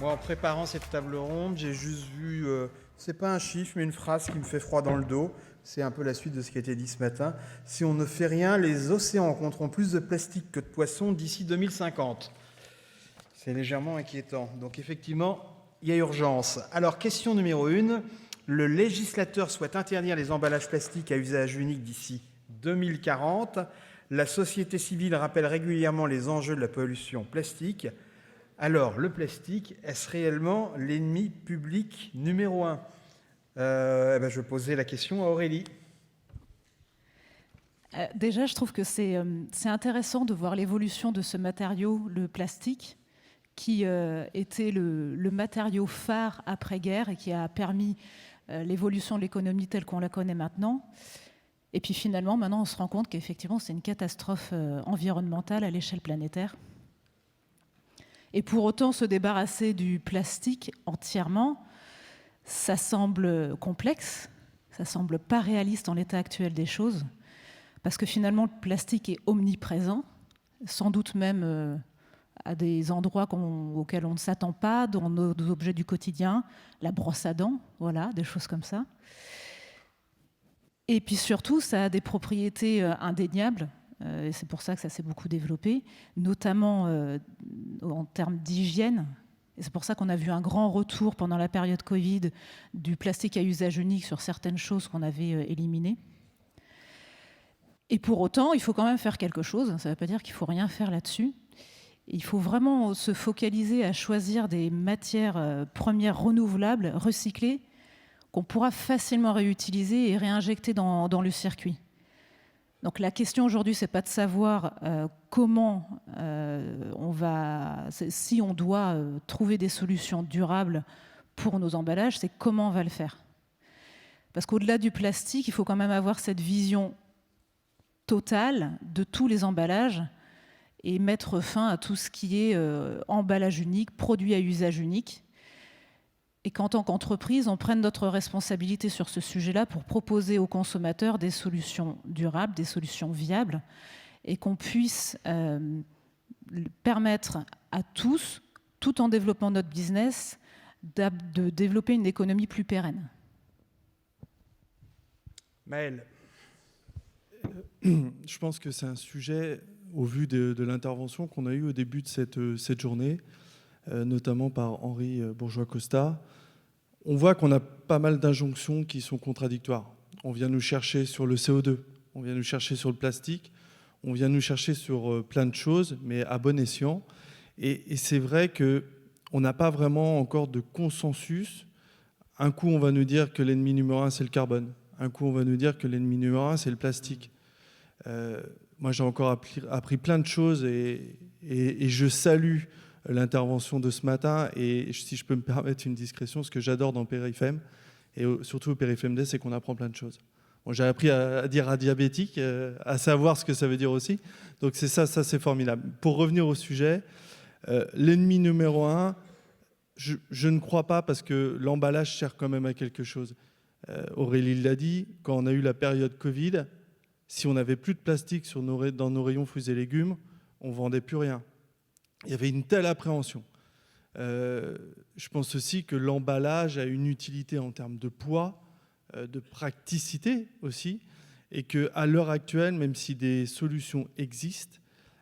Moi, en préparant cette table ronde, j'ai juste vu, c'est pas un chiffre, mais une phrase qui me fait froid dans le dos. C'est un peu la suite de ce qui a été dit ce matin. Si on ne fait rien, les océans compteront plus de plastique que de poissons d'ici 2050. C'est légèrement inquiétant. Donc effectivement, il y a urgence. Alors, question numéro 1. Le législateur souhaite interdire les emballages plastiques à usage unique d'ici 2040. La société civile rappelle régulièrement les enjeux de la pollution plastique. Alors, le plastique, est-ce réellement l'ennemi public numéro un? Je posais la question à Aurélie. Déjà, je trouve que c'est intéressant de voir l'évolution de ce matériau, le plastique, qui était le matériau phare après-guerre et qui a permis l'évolution de l'économie telle qu'on la connaît maintenant. Et puis finalement, maintenant, on se rend compte qu'effectivement, c'est une catastrophe environnementale à l'échelle planétaire. Et pour autant, se débarrasser du plastique entièrement, ça semble complexe, ça semble pas réaliste en l'état actuel des choses, parce que finalement, le plastique est omniprésent, sans doute même à des endroits auxquels on ne s'attend pas, dans nos objets du quotidien, la brosse à dents, voilà, des choses comme ça. Et puis surtout, ça a des propriétés indéniables, et c'est pour ça que ça s'est beaucoup développé, notamment en termes d'hygiène. Et c'est pour ça qu'on a vu un grand retour pendant la période Covid du plastique à usage unique sur certaines choses qu'on avait éliminées. Et pour autant, il faut quand même faire quelque chose. Ça ne veut pas dire qu'il ne faut rien faire là-dessus. Il faut vraiment se focaliser à choisir des matières premières renouvelables, recyclées, qu'on pourra facilement réutiliser et réinjecter dans le circuit. Donc la question aujourd'hui, ce n'est pas de savoir comment si on doit trouver des solutions durables pour nos emballages, c'est comment on va le faire. Parce qu'au-delà du plastique, il faut quand même avoir cette vision totale de tous les emballages et mettre fin à tout ce qui est emballage unique, produit à usage unique. Et qu'en tant qu'entreprise, on prenne notre responsabilité sur ce sujet-là pour proposer aux consommateurs des solutions durables, des solutions viables, et qu'on puisse permettre à tous, tout en développant notre business, de développer une économie plus pérenne. Maël. Je pense que c'est un sujet, au vu de l'intervention qu'on a eue au début de cette journée, notamment par Henri Bourgeois-Costa. On voit qu'on a pas mal d'injonctions qui sont contradictoires. On vient nous chercher sur le CO2, on vient nous chercher sur le plastique, on vient nous chercher sur plein de choses, mais à bon escient. Et c'est vrai qu'on n'a pas vraiment encore de consensus. Un coup, on va nous dire que l'ennemi numéro un, c'est le carbone. Un coup, on va nous dire que l'ennemi numéro un, c'est le plastique. Moi, j'ai encore appris plein de choses et je salue l'intervention de ce matin. Et si je peux me permettre une discrétion, ce que j'adore dans PRIFM, et surtout au PRIFMD, c'est qu'on apprend plein de choses. Bon, j'ai appris à dire adiabétique, à savoir ce que ça veut dire aussi. Donc c'est ça c'est formidable. Pour revenir au sujet, l'ennemi numéro un, je ne crois pas, parce que l'emballage sert quand même à quelque chose. Aurélie l'a dit, quand on a eu la période Covid, si on n'avait plus de plastique dans nos rayons fruits et légumes, on ne vendait plus rien. Il y avait une telle appréhension. Je pense aussi que l'emballage a une utilité en termes de poids, de praticité aussi, et qu'à l'heure actuelle, même si des solutions existent,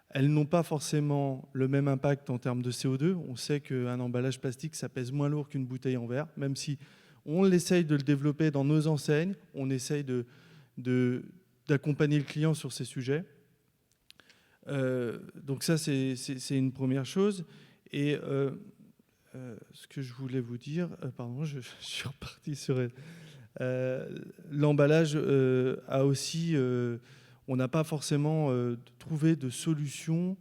elles n'ont pas forcément le même impact en termes de CO2. On sait qu'un emballage plastique, ça pèse moins lourd qu'une bouteille en verre, même si on essaye de le développer dans nos enseignes, on essaye d'accompagner le client sur ces sujets. Donc ça, c'est une première chose. Et ce que je voulais vous dire, pardon, je suis reparti sur l'emballage a aussi, on n'a pas forcément trouvé de solution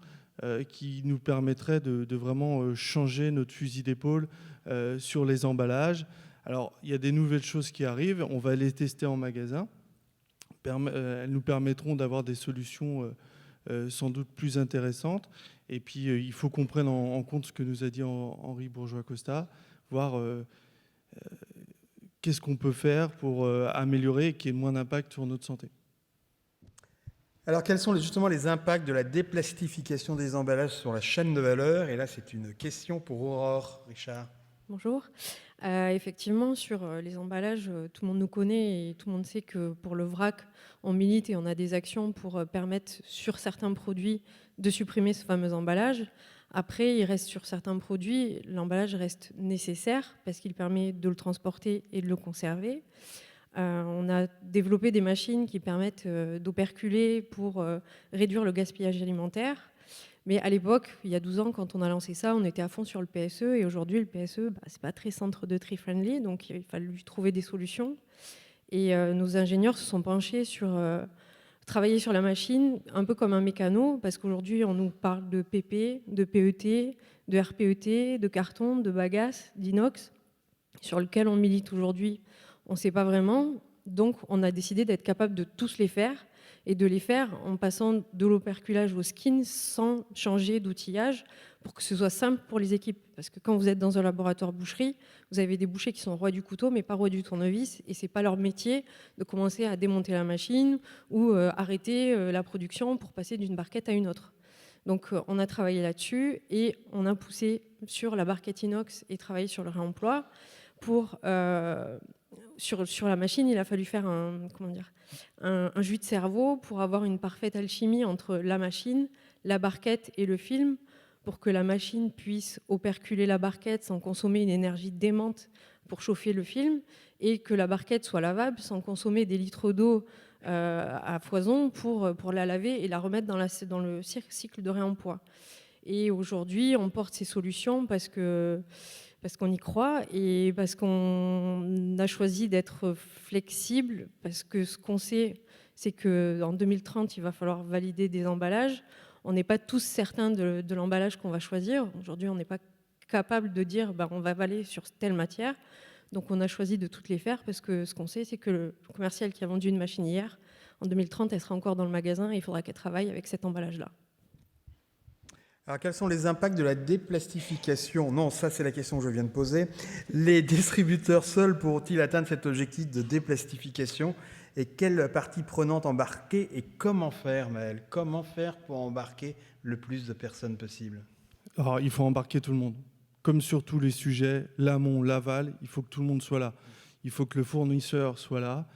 qui nous permettrait de vraiment changer notre fusil d'épaule sur les emballages. Alors, il y a des nouvelles choses qui arrivent, on va les tester en magasin. Elles nous permettront d'avoir des solutions sans doute plus intéressantes. Et puis, il faut qu'on prenne en compte ce que nous a dit Henri Bourgeois-Costa, voir qu'est-ce qu'on peut faire pour améliorer et qu'il y ait moins d'impact sur notre santé. Alors, quels sont justement les impacts de la déplastification des emballages sur la chaîne de valeur? Et là, c'est une question pour Aurore, Richard. Bonjour. Effectivement, sur les emballages, tout le monde nous connaît et tout le monde sait que pour le vrac, on milite et on a des actions pour permettre sur certains produits de supprimer ce fameux emballage. Après, il reste sur certains produits, l'emballage reste nécessaire parce qu'il permet de le transporter et de le conserver. On a développé des machines qui permettent d'operculer pour réduire le gaspillage alimentaire. Mais à l'époque, il y a 12 ans, quand on a lancé ça, on était à fond sur le PSE. Et aujourd'hui, le PSE, c'est pas très centre de tri friendly, donc il fallait lui trouver des solutions. Et nos ingénieurs se sont penchés sur travailler sur la machine, un peu comme un mécano, parce qu'aujourd'hui, on nous parle de PP, de PET, de RPET, de carton, de bagasse, d'inox, sur lequel on milite aujourd'hui. On ne sait pas vraiment. Donc, on a décidé d'être capable de tous les faire et de les faire en passant de l'operculage au skin sans changer d'outillage pour que ce soit simple pour les équipes. Parce que quand vous êtes dans un laboratoire boucherie, vous avez des bouchers qui sont rois du couteau mais pas rois du tournevis et c'est pas leur métier de commencer à démonter la machine ou arrêter la production pour passer d'une barquette à une autre. Donc on a travaillé là-dessus et on a poussé sur la barquette inox et travaillé sur le réemploi pour... Sur la machine, il a fallu faire un jus de cerveau pour avoir une parfaite alchimie entre la machine, la barquette et le film pour que la machine puisse operculer la barquette sans consommer une énergie démente pour chauffer le film et que la barquette soit lavable sans consommer des litres d'eau à foison pour la laver et la remettre dans le cycle de réemploi. Et aujourd'hui, on porte ces solutions parce qu'on y croit et parce qu'on a choisi d'être flexible, parce que ce qu'on sait, c'est qu'en 2030, il va falloir valider des emballages. On n'est pas tous certains de l'emballage qu'on va choisir. Aujourd'hui, on n'est pas capable de dire on va aller sur telle matière. Donc on a choisi de toutes les faire parce que ce qu'on sait, c'est que le commercial qui a vendu une machine hier, en 2030, elle sera encore dans le magasin et il faudra qu'elle travaille avec cet emballage-là. Alors, quels sont les impacts de la déplastification? Non, ça, c'est la question que je viens de poser. Les distributeurs seuls pourront-ils atteindre cet objectif de déplastification? Et quelle partie prenante embarquer? Et comment faire, Maël? Comment faire pour embarquer le plus de personnes possible? Alors, il faut embarquer tout le monde. Comme sur tous les sujets, l'amont, l'aval, il faut que tout le monde soit là. Il faut que le fournisseur soit là.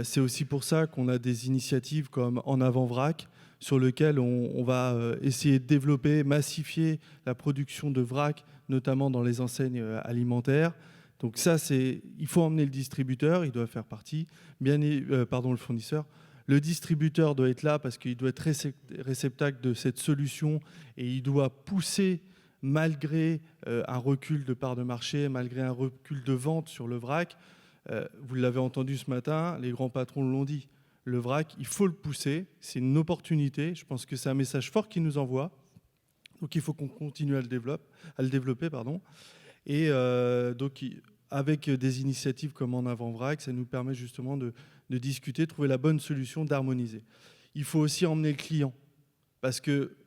C'est aussi pour ça qu'on a des initiatives comme En Avant Vrac, sur lequel on va essayer de développer, massifier la production de vrac, notamment dans les enseignes alimentaires. Donc ça, il faut emmener le distributeur, il doit faire partie, le fournisseur. Le distributeur doit être là parce qu'il doit être réceptacle de cette solution et il doit pousser malgré un recul de part de marché, malgré un recul de vente sur le vrac. Vous l'avez entendu ce matin, les grands patrons l'ont dit. Le vrac, il faut le pousser, c'est une opportunité. Je pense que c'est un message fort qu'il nous envoie. Donc il faut qu'on continue à le développer. Et donc avec des initiatives comme En Avant Vrac, ça nous permet justement de discuter, de trouver la bonne solution, d'harmoniser. Il faut aussi emmener le client, parce que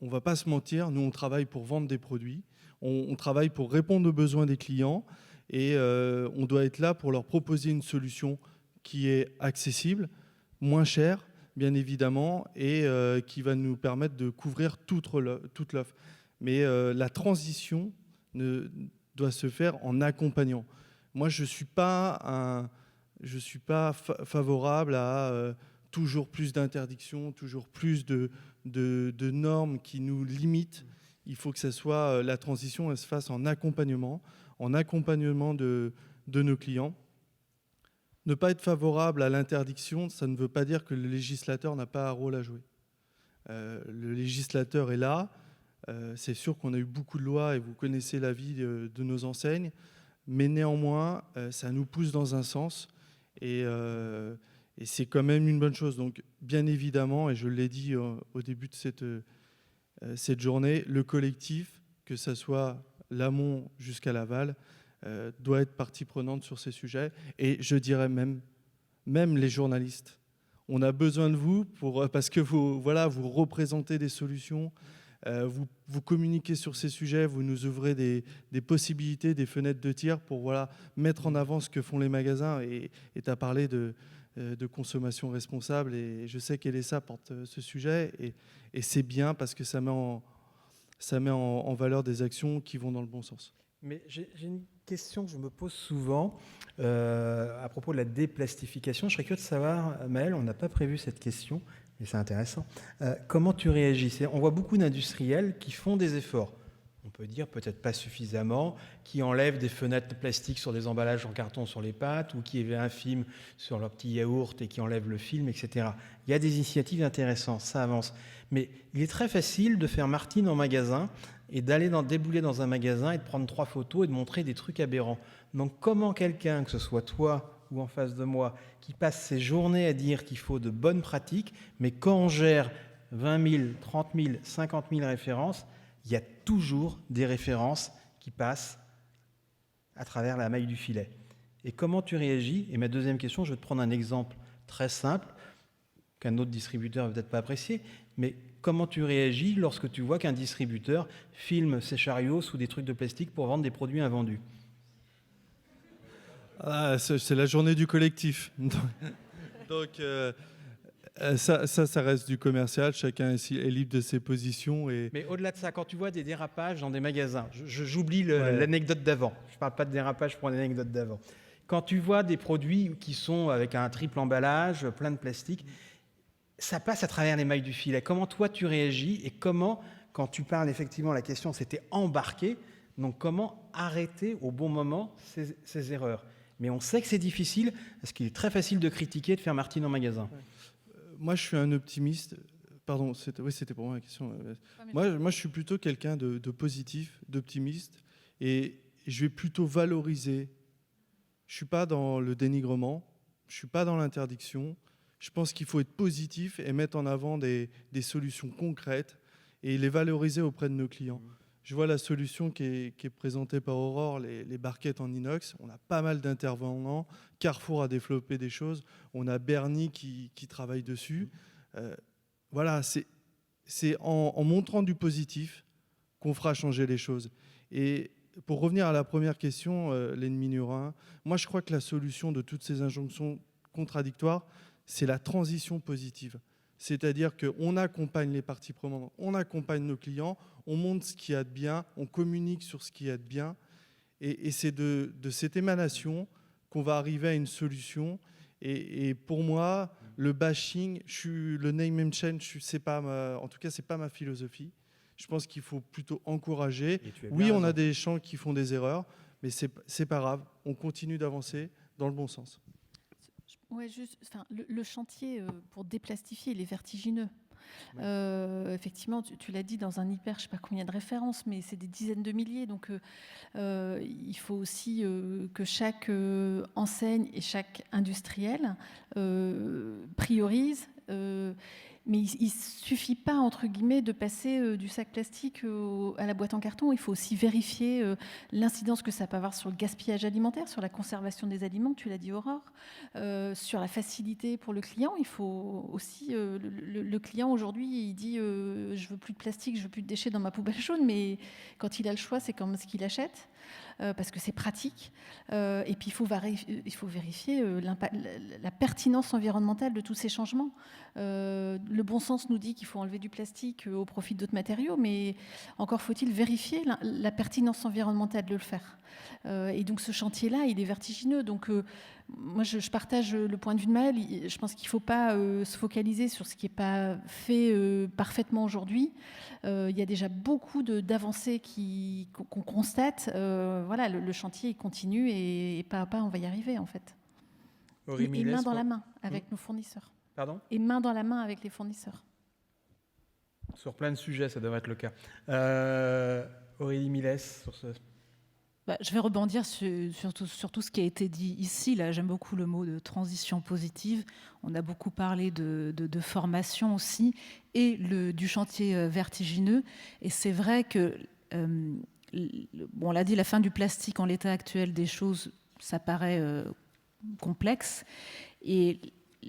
on ne va pas se mentir, nous on travaille pour vendre des produits, on travaille pour répondre aux besoins des clients, et on doit être là pour leur proposer une solution qui est accessible, moins chère, bien évidemment, et qui va nous permettre de couvrir toute l'offre. Mais la transition doit se faire en accompagnant. Moi, je ne suis pas favorable à toujours plus d'interdictions, toujours plus de normes qui nous limitent. Il faut que ça soit, la transition, elle se fasse en accompagnement de nos clients. Ne pas être favorable à l'interdiction, ça ne veut pas dire que le législateur n'a pas un rôle à jouer. Le législateur est là. C'est sûr qu'on a eu beaucoup de lois et vous connaissez l'avis de nos enseignes, mais néanmoins, ça nous pousse dans un sens et c'est quand même une bonne chose. Donc, bien évidemment, et je l'ai dit au début de cette journée, le collectif, que ce soit l'amont jusqu'à l'aval, doit être partie prenante sur ces sujets. Et je dirais même les journalistes. On a besoin de vous parce que vous représentez des solutions, vous communiquez sur ces sujets, vous nous ouvrez des possibilités, des fenêtres de tir pour mettre en avant ce que font les magasins. Et tu as parlé de consommation responsable. Et je sais qu'Elessa porte ce sujet. Et c'est bien parce que ça met en valeur des actions qui vont dans le bon sens. Mais j'ai une question que je me pose souvent à propos de la déplastification. Je serais curieux de savoir, Maëlle, on n'a pas prévu cette question, mais c'est intéressant. Comment tu réagis? On voit beaucoup d'industriels qui font des efforts. On peut dire peut-être pas suffisamment, qui enlèvent des fenêtres plastiques sur des emballages en carton sur les pâtes ou qui un film sur leur petit yaourt et qui enlèvent le film, etc. Il y a des initiatives intéressantes, ça avance. Mais il est très facile de faire Martine en magasin et d'aller débouler dans un magasin et de prendre 3 photos et de montrer des trucs aberrants. Donc comment quelqu'un, que ce soit toi ou en face de moi, qui passe ses journées à dire qu'il faut de bonnes pratiques, mais quand on gère 20 000, 30 000, 50 000 références, il y a toujours des références qui passent à travers la maille du filet. Et comment tu réagis? Et ma deuxième question, je vais te prendre un exemple très simple, qu'un autre distributeur ne va peut-être pas apprécier, mais comment tu réagis lorsque tu vois qu'un distributeur filme ses chariots sous des trucs de plastique pour vendre des produits invendus? C'est la journée du collectif. Donc ça reste du commercial. Chacun est libre de ses positions. Mais au-delà de ça, quand tu vois des dérapages dans des magasins, j'oublie l'anecdote d'avant. Je ne parle pas de dérapage pour l'anecdote d'avant. Quand tu vois des produits qui sont avec un triple emballage, plein de plastique, ça passe à travers les mailles du filet. Comment toi tu réagis et comment, quand tu parles effectivement, la question c'était embarquer, donc comment arrêter au bon moment ces erreurs? Mais on sait que c'est difficile parce qu'il est très facile de critiquer, de faire Martine en magasin. Moi, je suis un optimiste. Pardon, c'était pour moi la question. Moi, je suis plutôt quelqu'un de positif, d'optimiste, et je vais plutôt valoriser. Je ne suis pas dans le dénigrement, je ne suis pas dans l'interdiction. Je pense qu'il faut être positif et mettre en avant des solutions concrètes et les valoriser auprès de nos clients. Je vois la solution qui est présentée par Aurore, les barquettes en inox. On a pas mal d'intervenants. Carrefour a développé des choses. On a Bernie qui travaille dessus. Voilà, c'est en montrant du positif qu'on fera changer les choses. Et pour revenir à la première question, l'ennemi numéro 1, moi je crois que la solution de toutes ces injonctions contradictoires, c'est la transition positive. C'est-à-dire qu'on accompagne les parties prenantes, on accompagne nos clients, on montre ce qu'il y a de bien, on communique sur ce qu'il y a de bien. Et c'est de cette émanation qu'on va arriver à une solution. Et pour moi, le bashing, le name and change, en tout cas, ce n'est pas ma philosophie. Je pense qu'il faut plutôt encourager. Oui, on a des gens qui font des erreurs, mais ce n'est pas grave. On continue d'avancer dans le bon sens. Ouais, le chantier pour déplastifier, il est vertigineux. Ouais. Effectivement, tu l'as dit dans un hyper, je ne sais pas combien de références, mais c'est des dizaines de milliers. Donc, il faut aussi que chaque enseigne et chaque industriel priorise. Mais il ne suffit pas, entre guillemets, de passer du sac plastique à la boîte en carton. Il faut aussi vérifier l'incidence que ça peut avoir sur le gaspillage alimentaire, sur la conservation des aliments, tu l'as dit Aurore, sur la facilité pour le client. Il faut aussi... le client, aujourd'hui, il dit « je veux plus de plastique, je veux plus de déchets dans ma poubelle jaune », mais quand il a le choix, c'est quand même ce qu'il achète. Parce que c'est pratique. Et puis, il faut vérifier la pertinence environnementale de tous ces changements. Le bon sens nous dit qu'il faut enlever du plastique au profit d'autres matériaux, mais encore faut-il vérifier la pertinence environnementale de le faire. Et donc, ce chantier-là, il est vertigineux. Donc, moi, je partage le point de vue de Maëlle. Je pense qu'il ne faut pas se focaliser sur ce qui n'est pas fait parfaitement aujourd'hui. Il y a déjà beaucoup d'avancées qu'on constate. Voilà, le chantier il continue et pas à pas, on va y arriver en fait. Et main dans la main avec nos fournisseurs. Pardon ? Et main dans la main avec les fournisseurs. Sur plein de sujets, ça devrait être le cas. Aurélie Milès, sur ce... Je vais rebondir sur tout ce qui a été dit ici. Là, j'aime beaucoup le mot de transition positive. On a beaucoup parlé de formation aussi et du chantier vertigineux. Et c'est vrai que, on l'a dit, la fin du plastique en l'état actuel des choses, ça paraît complexe. Et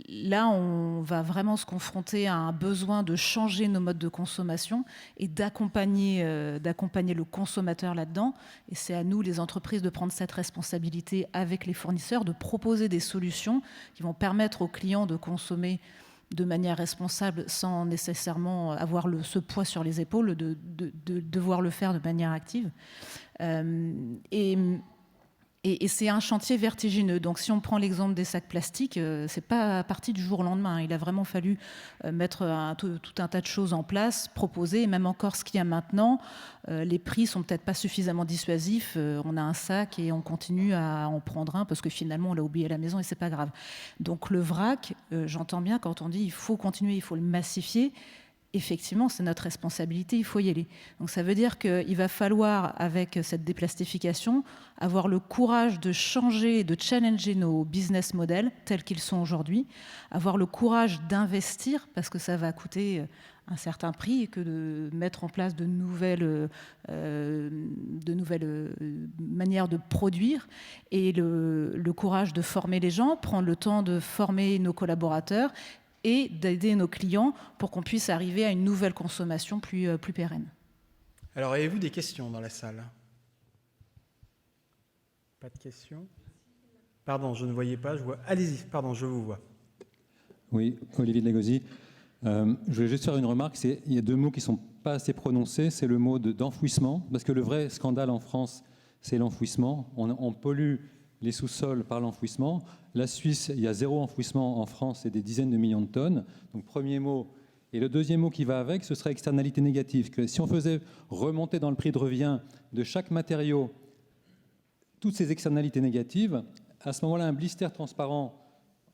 là, on va vraiment se confronter à un besoin de changer nos modes de consommation et d'accompagner le consommateur là-dedans. Et c'est à nous, les entreprises, de prendre cette responsabilité avec les fournisseurs, de proposer des solutions qui vont permettre aux clients de consommer de manière responsable sans nécessairement avoir ce poids sur les épaules, de devoir le faire de manière active. Et c'est un chantier vertigineux. Donc, si on prend l'exemple des sacs plastiques, c'est pas parti du jour au lendemain. Il a vraiment fallu mettre tout un tas de choses en place, proposer, et même encore ce qu'il y a maintenant, les prix sont peut-être pas suffisamment dissuasifs. On a un sac et on continue à en prendre un parce que finalement on l'a oublié à la maison et c'est pas grave. Donc le vrac, j'entends bien quand on dit il faut continuer, il faut le massifier. Effectivement, c'est notre responsabilité, il faut y aller. Donc ça veut dire qu'il va falloir, avec cette déplastification, avoir le courage de changer, de challenger nos business models tels qu'ils sont aujourd'hui, avoir le courage d'investir, parce que ça va coûter un certain prix, et que de mettre en place de nouvelles manières de produire, et le courage de former les gens, prendre le temps de former nos collaborateurs, et d'aider nos clients pour qu'on puisse arriver à une nouvelle consommation plus pérenne. Alors, avez-vous des questions dans la salle? Pas de questions? Pardon, je ne voyais pas, je vois. Allez-y, pardon, je vous vois. Oui, Olivier de Lagozy. Je voulais juste faire une remarque. Il y a deux mots qui ne sont pas assez prononcés. C'est le mot d'enfouissement, parce que le vrai scandale en France, c'est l'enfouissement. On pollue les sous-sols par l'enfouissement. La Suisse, il y a 0 enfouissement en France, c'est des dizaines de millions de tonnes. Donc premier mot. Et le deuxième mot qui va avec, ce serait externalité négative. Que si on faisait remonter dans le prix de revient de chaque matériau toutes ces externalités négatives, à ce moment-là, un blister transparent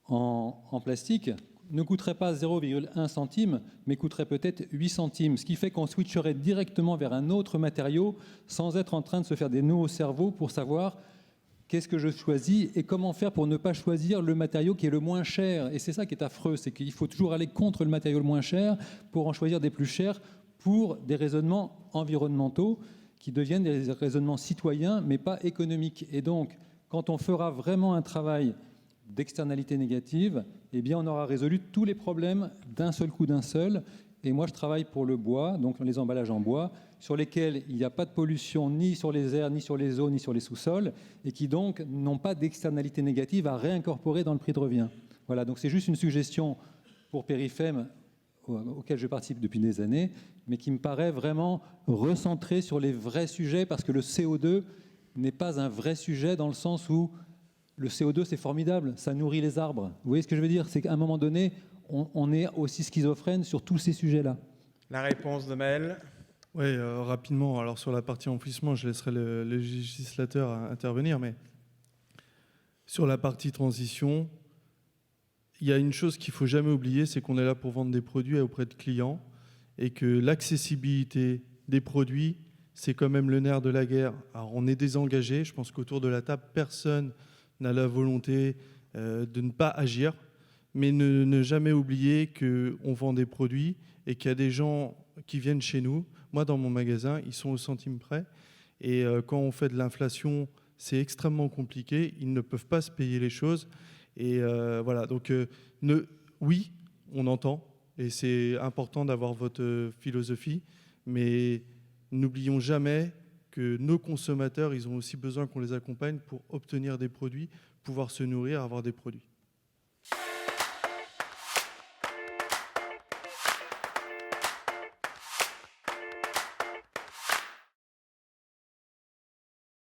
en plastique ne coûterait pas 0,1 centime, mais coûterait peut-être 8 centimes, ce qui fait qu'on switcherait directement vers un autre matériau sans être en train de se faire des nœuds au cerveau pour savoir qu'est-ce que je choisis et comment faire pour ne pas choisir le matériau qui est le moins cher. Et c'est ça qui est affreux, c'est qu'il faut toujours aller contre le matériau le moins cher pour en choisir des plus chers pour des raisonnements environnementaux qui deviennent des raisonnements citoyens, mais pas économiques. Et donc, quand on fera vraiment un travail d'externalité négative, eh bien, on aura résolu tous les problèmes d'un seul coup, d'un seul. Et moi, je travaille pour le bois, donc les emballages en bois, sur lesquels il n'y a pas de pollution ni sur les airs, ni sur les eaux, ni sur les sous-sols, et qui donc n'ont pas d'externalité négative à réincorporer dans le prix de revient. Voilà, donc c'est juste une suggestion pour Périfem, auquel je participe depuis des années, mais qui me paraît vraiment recentrée sur les vrais sujets, parce que le CO2 n'est pas un vrai sujet dans le sens où le CO2, c'est formidable, ça nourrit les arbres. Vous voyez ce que je veux dire? C'est qu'à un moment donné, on est aussi schizophrène sur tous ces sujets-là. La réponse de Maël? Oui, rapidement. Alors sur la partie enfouissement, je laisserai le législateur intervenir, mais sur la partie transition, il y a une chose qu'il ne faut jamais oublier, c'est qu'on est là pour vendre des produits auprès de clients et que l'accessibilité des produits, c'est quand même le nerf de la guerre. Alors on est désengagé, je pense qu'autour de la table, personne n'a la volonté de ne pas agir, mais ne jamais oublier qu'on vend des produits et qu'il y a des gens qui viennent chez nous. Moi, dans mon magasin, ils sont au centime près. Et quand on fait de l'inflation, c'est extrêmement compliqué. Ils ne peuvent pas se payer les choses. Et voilà. Donc, oui, on entend. Et c'est important d'avoir votre philosophie. Mais n'oublions jamais que nos consommateurs, ils ont aussi besoin qu'on les accompagne pour obtenir des produits, pouvoir se nourrir, avoir des produits.